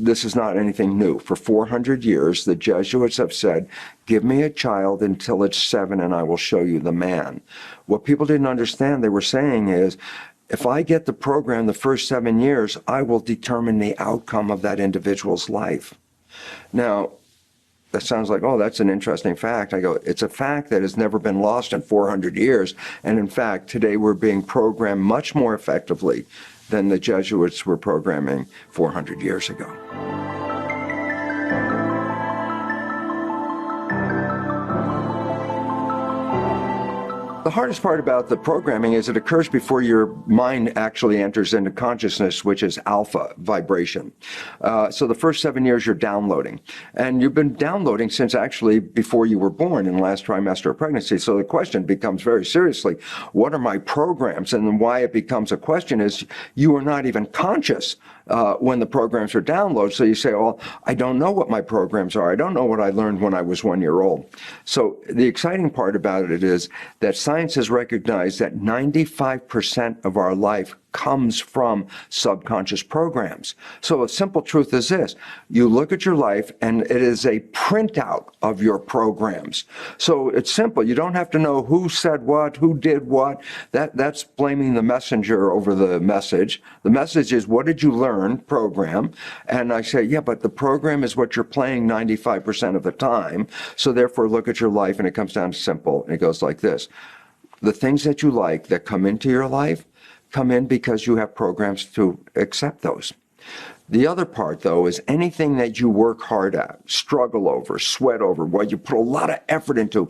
this is not anything new. For 400 years, the Jesuits have said, give me a child until it's 7 and I will show you the man. What people didn't understand they were saying is, if I get the program the first 7 years, I will determine the outcome of that individual's life. Now, that sounds like, oh, that's an interesting fact. I go, it's a fact that has never been lost in 400 years. And in fact, today we're being programmed much more effectively than the Jesuits were programming 400 years ago. The hardest part about the programming is it occurs before your mind actually enters into consciousness, which is alpha vibration. So the first 7 years you're downloading. And you've been downloading since actually before you were born in the last trimester of pregnancy. So the question becomes very seriously, what are my programs? And then why it becomes a question is you are not even conscious when the programs are downloaded. So you say, well, I don't know what my programs are. I don't know what I learned when I was 1 year old. So the exciting part about it is that science has recognized that 95% of our life comes from subconscious programs. So a simple truth is this: you look at your life and it is a printout of your programs. So it's simple. You don't have to know who said what, who did what. That's blaming the messenger over the message. The message is, what did you learn? Program. And I say, yeah, but the program is what you're playing 95% of the time. So therefore look at your life, and it comes down to simple. And it goes like this: the things that you like that come into your life come in because you have programs to accept those. The other part, though, is anything that you work hard at, struggle over, sweat over, what you put a lot of effort into.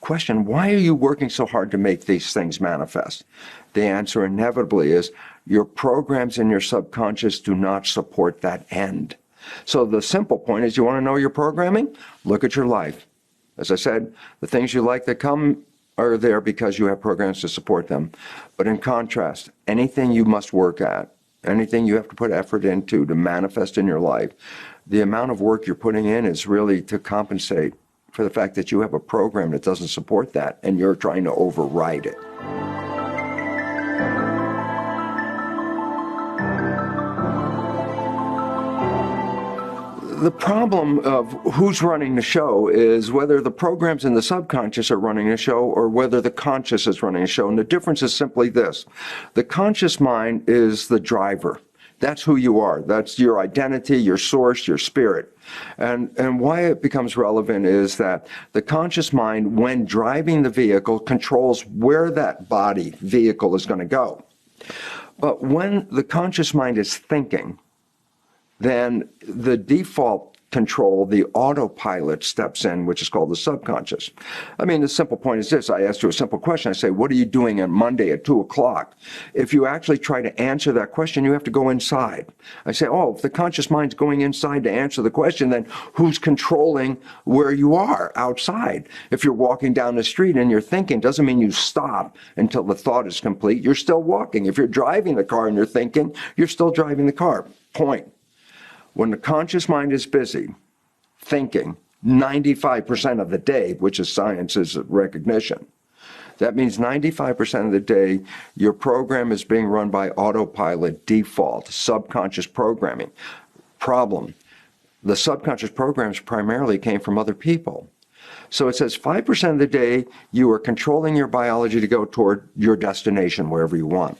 Question, why are you working so hard to make these things manifest? The answer inevitably is your programs in your subconscious do not support that end. So the simple point is, you want to know your programming? Look at your life. As I said, the things you like that come are there because you have programs to support them. But in contrast, anything you must work at, anything you have to put effort into to manifest in your life, the amount of work you're putting in is really to compensate for the fact that you have a program that doesn't support that and you're trying to override it. The problem of who's running the show is whether the programs in the subconscious are running the show or whether the conscious is running the show. And the difference is simply this: the conscious mind is the driver. That's who you are. That's your identity, your source, your spirit. And why it becomes relevant is that the conscious mind, when driving the vehicle, controls where that body vehicle is going to go. But when the conscious mind is thinking, then the default control, the autopilot, steps in, which is called the subconscious. I mean, the simple point is this: I asked you a simple question. I say, what are you doing on Monday at 2 o'clock? If you actually try to answer that question, you have to go inside. I say, oh, if the conscious mind's going inside to answer the question, then who's controlling where you are outside? If you're walking down the street and you're thinking, doesn't mean you stop until the thought is complete. You're still walking. If you're driving the car and you're thinking, you're still driving the car. Point. When the conscious mind is busy thinking 95% of the day, which is science's recognition, that means 95% of the day, your program is being run by autopilot, default, subconscious programming. Problem, the subconscious programs primarily came from other people. So it says 5% of the day, you are controlling your biology to go toward your destination, wherever you want.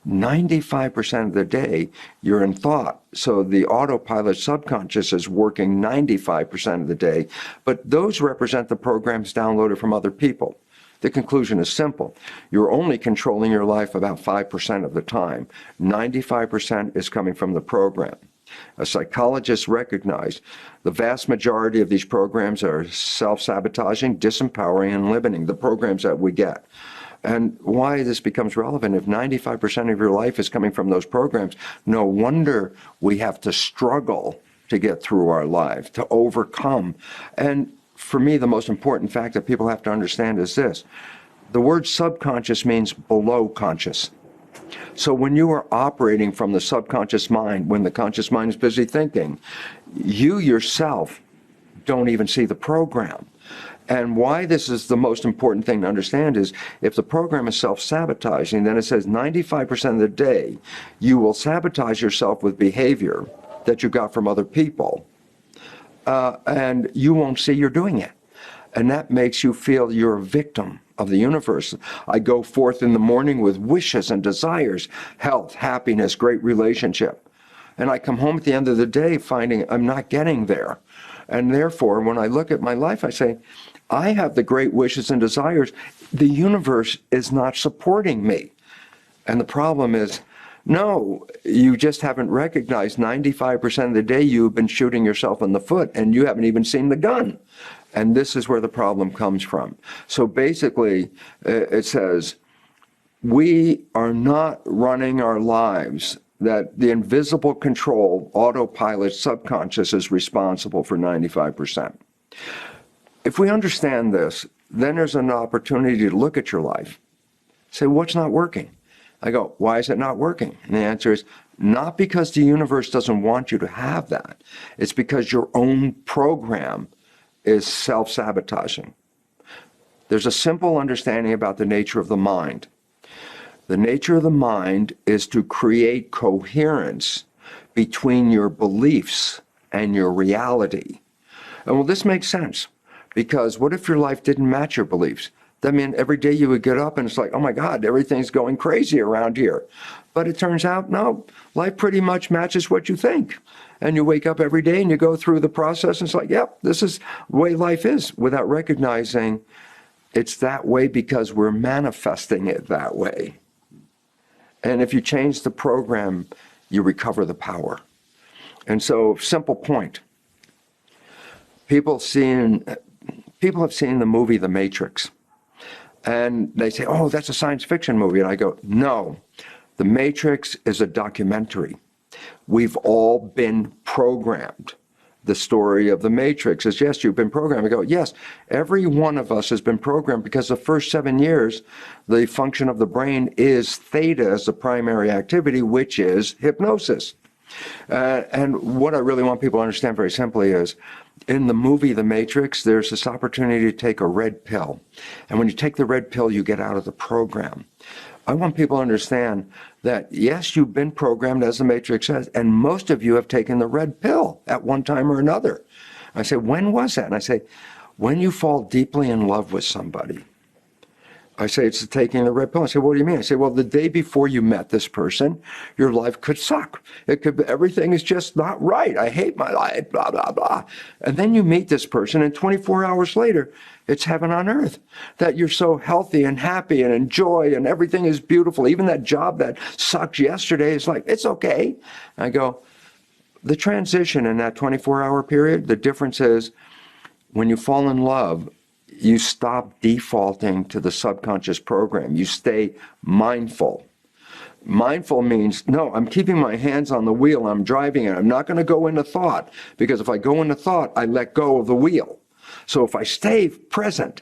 95% of the day, you're in thought. So the autopilot subconscious is working 95% of the day, but those represent the programs downloaded from other people. The conclusion is simple. You're only controlling your life about 5% of the time. 95% is coming from the program. A psychologist recognized the vast majority of these programs are self-sabotaging, disempowering, and limiting, the programs that we get. And why this becomes relevant: if 95% of your life is coming from those programs, no wonder we have to struggle to get through our life, to overcome. And for me, the most important fact that people have to understand is this: the word subconscious means below conscious. So when you are operating from the subconscious mind, when the conscious mind is busy thinking, you yourself don't even see the program. And why this is the most important thing to understand is, if the program is self-sabotaging, then it says 95% of the day you will sabotage yourself with behavior that you got from other people, and you won't see you're doing it. And that makes you feel you're a victim of the universe. I go forth in the morning with wishes and desires, health, happiness, great relationship. And I come home at the end of the day finding I'm not getting there. And therefore, when I look at my life, I say, I have the great wishes and desires. The universe is not supporting me. And the problem is, no, you just haven't recognized 95% of the day you've been shooting yourself in the foot and you haven't even seen the gun. And this is where the problem comes from. So basically, it says, we are not running our lives, that the invisible control, autopilot, subconscious is responsible for 95%. If we understand this, then there's an opportunity to look at your life. Say, what's not working? I go, why is it not working? And the answer is, not because the universe doesn't want you to have that. It's because your own program is self-sabotaging. There's a simple understanding about the nature of the mind. The nature of the mind is to create coherence between your beliefs and your reality. And well, this makes sense, because what if your life didn't match your beliefs? That means every day you would get up and it's like, oh my God, everything's going crazy around here. But it turns out, no, life pretty much matches what you think. And you wake up every day and you go through the process and it's like, yep, this is the way life is, without recognizing it's that way because we're manifesting it that way. And if you change the program, you recover the power. And so, simple point. People have seen the movie The Matrix. And they say, oh, that's a science fiction movie. And I go, no, The Matrix is a documentary. We've all been programmed. The story of The Matrix is, yes, you've been programmed. I go, yes, every one of us has been programmed, because the first 7 years, the function of the brain is theta as the primary activity, which is hypnosis. And what I really want people to understand very simply is, in the movie The Matrix, there's this opportunity to take a red pill. And when you take the red pill, you get out of the program. I want people to understand that, yes, you've been programmed, as The Matrix says, and most of you have taken the red pill at one time or another. I say, when was that? And I say, when you fall deeply in love with somebody. I say, it's taking the red pill. I say, what do you mean? I say, well, the day before you met this person, your life could suck. It could, everything is just not right. I hate my life, blah, blah, blah. And then you meet this person, and 24 hours later, it's heaven on earth. That you're so healthy and happy and enjoy, and everything is beautiful. Even that job that sucked yesterday is like, it's okay. And I go, the transition in that 24-hour period, the difference is, when you fall in love, you stop defaulting to the subconscious program. You stay mindful. Mindful means, no, I'm keeping my hands on the wheel. I'm driving it. I'm not going to go into thought, because if I go into thought, I let go of the wheel. So if I stay present,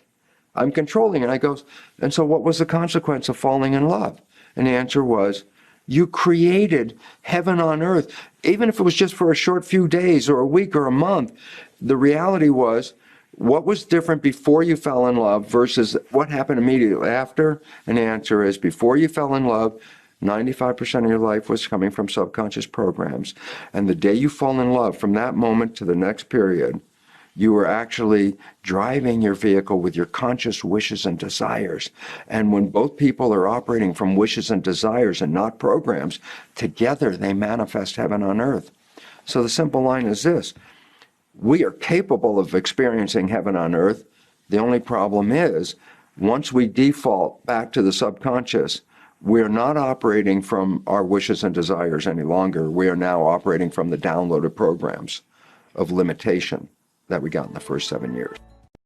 I'm controlling it. I go, and so what was the consequence of falling in love? And the answer was, you created heaven on earth. Even if it was just for a short few days or a week or a month, the reality was, what was different before you fell in love versus what happened immediately after? And the answer is, before you fell in love, 95% of your life was coming from subconscious programs. And the day you fall in love, from that moment to the next period, you were actually driving your vehicle with your conscious wishes and desires. And when both people are operating from wishes and desires and not programs, together they manifest heaven on earth. So the simple line is this: we are capable of experiencing heaven on earth. The only problem is, once we default back to the subconscious, we're not operating from our wishes and desires any longer. We are now operating from the downloaded programs of limitation that we got in the first 7 years.